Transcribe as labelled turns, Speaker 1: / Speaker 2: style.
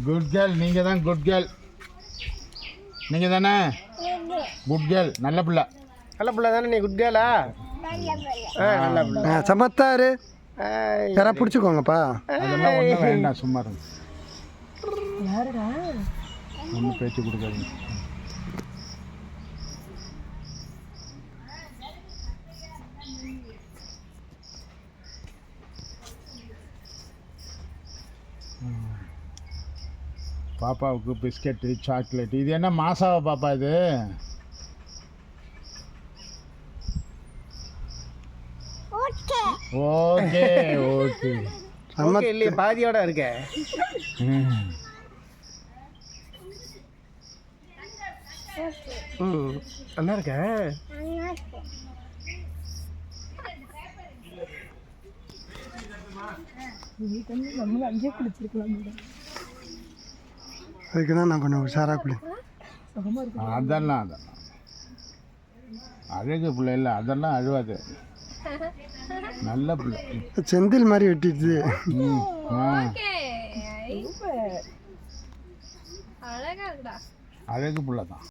Speaker 1: Good girl, நீங்கள் தான் good girl. நீங்கள் தானே குட் கேர்ள், நல்ல பிள்ளை.
Speaker 2: நல்ல பிள்ளை தானே நீ? குட் கேர்ளா? நல்ல பிள்ளை.
Speaker 3: சமத்தாரு யாரா பிடிச்சிக்கோங்கப்பா.
Speaker 1: அதெல்லாம் ஒன்றும் வேண்டாம், சும்மா இருங்க. ஒன்றும் பேச்சு கொடுக்காதீங்க. பாப்பாவுக்கு பிஸ்கெட்டு, சாக்லேட்டு. இது என்ன மாசாவா பாப்பா இது? ஓகே ஓகே
Speaker 2: ஓகே இல்லையே, பாதியோட இருக்க. நல்லா இருக்க.
Speaker 4: நம்மளும் அங்கேயே குளிச்சிருக்கலாம்.
Speaker 3: அதுக்கு தான் நான் கொஞ்சம் உஷாராக குளி.
Speaker 1: அதெல்லாம் அழகு பிள்ளை இல்லை, அதெல்லாம் அழுவாது. நல்ல பிள்ளை.
Speaker 3: செந்தில் மாதிரி வெட்டிடுது.
Speaker 1: அழகு பிள்ளை தான்.